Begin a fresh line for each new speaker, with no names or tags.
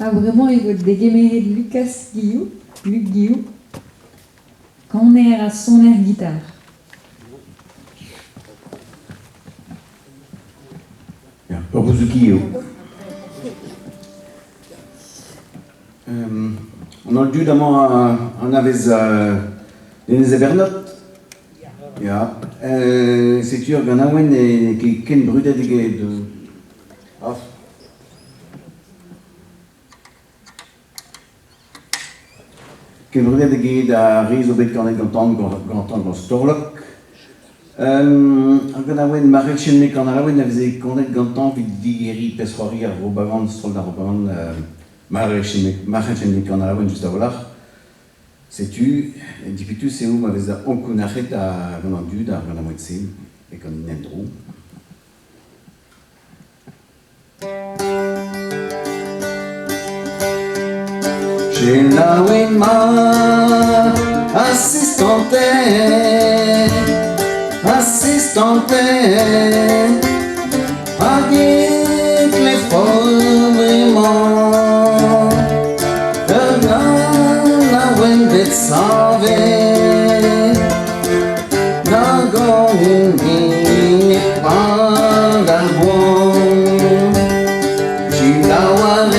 Ah, vraiment, il faut dégainer de Luc Guillou, quand on est à son air guitare.
Ja, Obuzuki. On a le dû d'amant en avait les Evernote. Ja, c'est sûr qu'on a un qui ken brudet de ken brudet de riso bet kan gantan storlok. On a un marechne kan a un avait konet gantan vid digeri pesroari ar robavan strol da robavan marechne kan a un just avoir. Sais-tu, dis-tu, c'est où m'avais onkunachet à vendu dans la moitié et qu'on y n'endrou. J'ai la ma assistante, avec les formements. Save na goni pandalbon Chilawale